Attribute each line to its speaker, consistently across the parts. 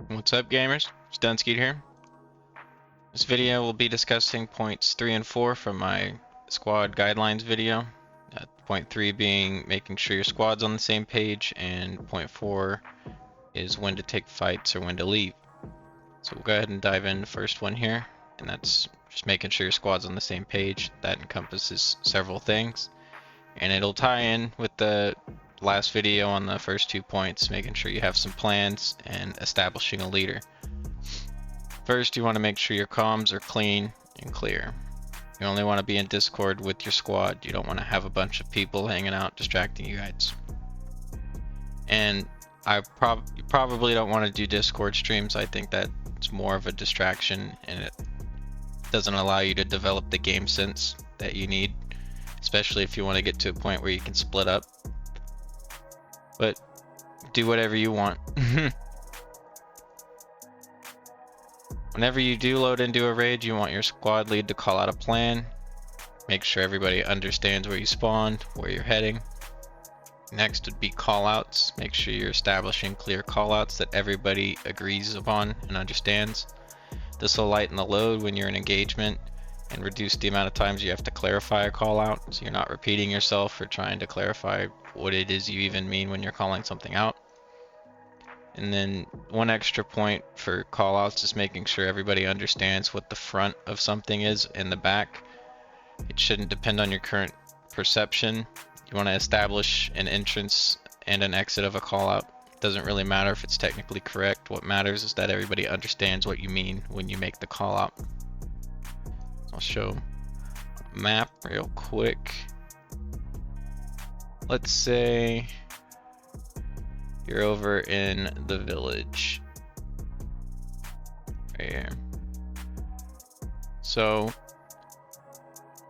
Speaker 1: What's up, gamers? It's Dunskeet here. This video will be discussing points 3 and 4 from my squad guidelines video. Point 3 being making sure your squad's on the same page, and point 4 is when to take fights or when to leave. So we'll go ahead and dive in the first one here, and that's just making sure your squad's on the same page. That encompasses several things, and it'll tie in with the last video on the first 2 points, making sure you have some plans and establishing a leader. First, you want to make sure your comms are clean and clear. You only want to be in Discord with your squad. You don't want to have a bunch of people hanging out distracting you guys. And you probably don't want to do Discord streams. I think that it's more of a distraction and it doesn't allow you to develop the game sense that you need, especially if you want to get to a point where you can split up. But do whatever you want. Whenever you do load into a raid, you want your squad lead to call out a plan. Make sure everybody understands where you spawned, where you're heading. Next would be callouts. Make sure you're establishing clear callouts that everybody agrees upon and understands. This will lighten the load when you're in engagement and reduce the amount of times you have to clarify a callout, so you're not repeating yourself or trying to clarify what it is you even mean when you're calling something out. And then one extra point for callouts is making sure everybody understands what the front of something is and the back. It shouldn't depend on your current perception. You want to establish an entrance and an exit of a callout. It doesn't really matter if it's technically correct. What matters is that everybody understands what you mean when you make the callout. I'll show a map real quick. Let's say you're over in the village right here. So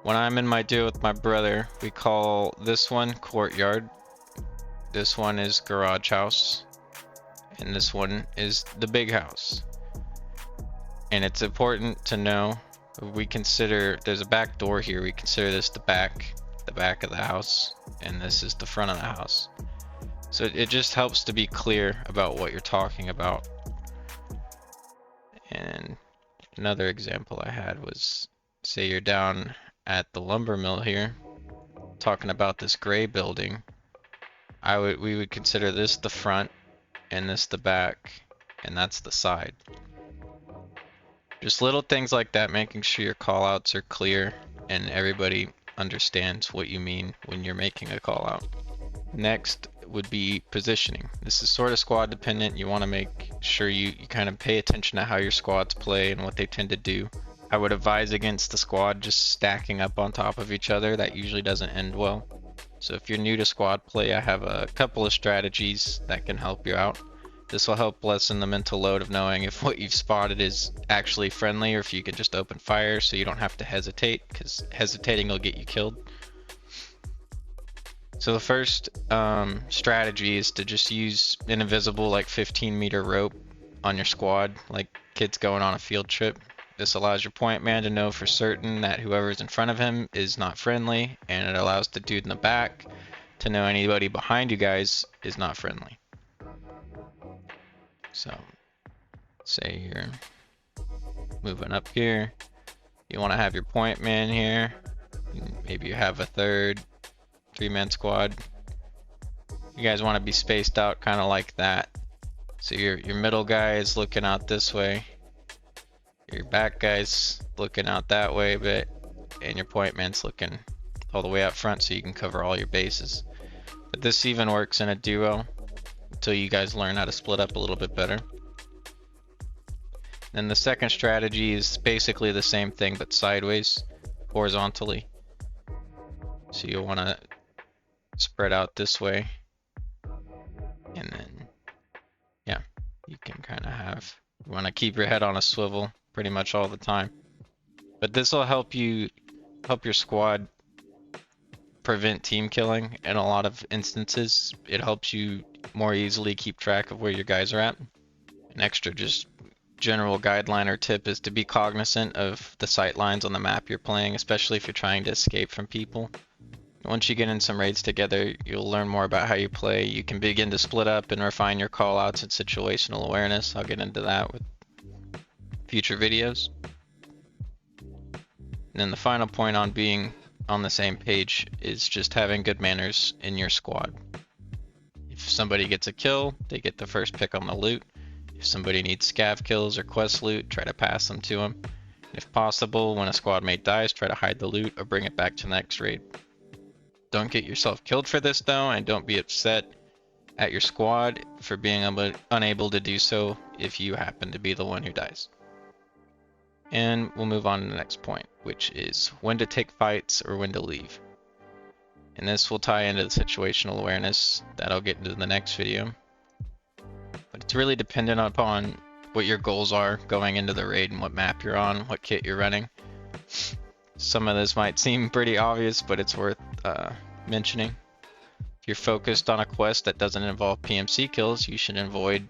Speaker 1: when I'm in my duo with my brother, we call this one courtyard, this one is garage house, and this one is the big house. And it's important to know, we consider there's a back door here, we consider this the back of the house, and this is the front of the house. So it just helps to be clear about what you're talking about. And another example I had was, say you're down at the lumber mill here, talking about this gray building. We would consider this the front, and this the back, and that's the side. Just little things like that, making sure your callouts are clear and everybody understands what you mean when you're making a callout. Next would be positioning. This is sort of squad dependent. You want to make sure you kind of pay attention to how your squads play and what they tend to do. I would advise against the squad just stacking up on top of each other. That usually doesn't end well. So if you're new to squad play, I have a couple of strategies that can help you out. This will help lessen the mental load of knowing if what you've spotted is actually friendly or if you can just open fire so you don't have to hesitate, because hesitating will get you killed. So the first strategy is to just use an invisible 15-meter rope on your squad, like kids going on a field trip. This allows your point man to know for certain that whoever's in front of him is not friendly, and it allows the dude in the back to know anybody behind you guys is not friendly. So say you're moving up here, you want to have your point man here, maybe you have a third 3-man squad. You guys want to be spaced out kind of like that. So your middle guy is looking out this way, your back guy's looking out that way a bit, and your point man's looking all the way up front so you can cover all your bases. But this even works in a duo until you guys learn how to split up a little bit better. Then the second strategy is basically the same thing but sideways, horizontally. So you'll want to spread out this way, and then yeah, you can kind of you want to keep your head on a swivel pretty much all the time. But this will help your squad prevent team killing in a lot of instances. It helps you more easily keep track of where your guys are at. An extra just general guideline or tip is to be cognizant of the sight lines on the map you're playing, especially if you're trying to escape from people. Once you get in some raids together, you'll learn more about how you play. You can begin to split up and refine your callouts and situational awareness. I'll get into that with future videos. And then the final point on being on the same page is just having good manners in your squad. If somebody gets a kill, they get the first pick on the loot. If somebody needs scav kills or quest loot, try to pass them to them. If possible, when a squad mate dies, try to hide the loot or bring it back to the next raid. Don't get yourself killed for this though, and don't be upset at your squad for being unable to do so if you happen to be the one who dies. And we'll move on to the next point, which is when to take fights or when to leave. And this will tie into the situational awareness that I'll get into the next video. But it's really dependent upon what your goals are going into the raid and what map you're on, what kit you're running. Some of this might seem pretty obvious, but it's worth mentioning. If you're focused on a quest that doesn't involve PMC kills, you should avoid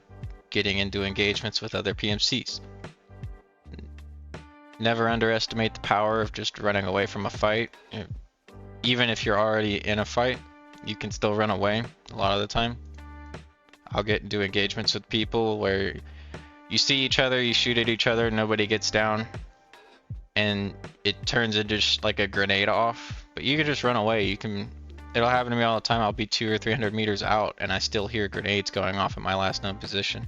Speaker 1: getting into engagements with other PMCs. Never underestimate the power of just running away from a fight. Even if you're already in a fight, you can still run away a lot of the time. I'll get into engagements with people where you see each other, you shoot at each other, nobody gets down, and it turns into just like a grenade off. But you can just run away. It'll happen to me all the time. I'll be 200 or 300 meters out and I still hear grenades going off at my last known position.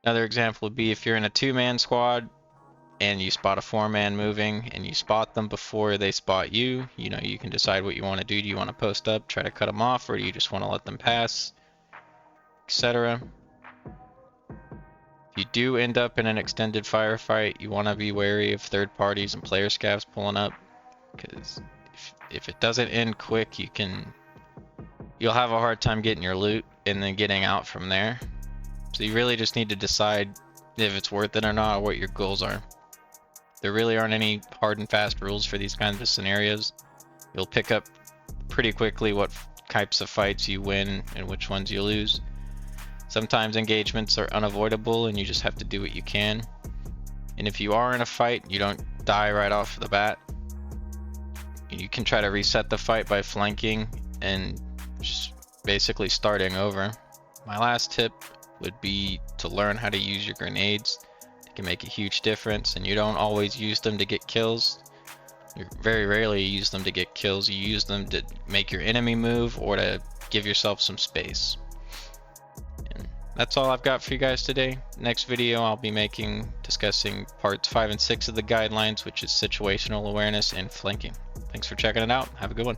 Speaker 1: Another example would be if you're in a 2-man squad and you spot a 4-man moving and you spot them before they spot you, you can decide what you want to do. Do you want to post up, try to cut them off, or do you just want to let them pass, etc. If you do end up in an extended firefight, you want to be wary of third parties and player scavs pulling up, because if it doesn't end quick, you'll have a hard time getting your loot and then getting out from there. So you really just need to decide if it's worth it or not, or what your goals are. There really aren't any hard and fast rules for these kinds of scenarios. You'll pick up pretty quickly what types of fights you win and which ones you lose. Sometimes engagements are unavoidable and you just have to do what you can. And if you are in a fight, you don't die right off the bat. You can try to reset the fight by flanking and just basically starting over. My last tip would be to learn how to use your grenades. It can make a huge difference, and you don't always use them to get kills. You very rarely use them to get kills. You use them to make your enemy move or to give yourself some space. And that's all I've got for you guys today. Next video I'll be discussing parts 5 and 6 of the guidelines, which is situational awareness and flanking. Thanks for checking it out. Have a good one.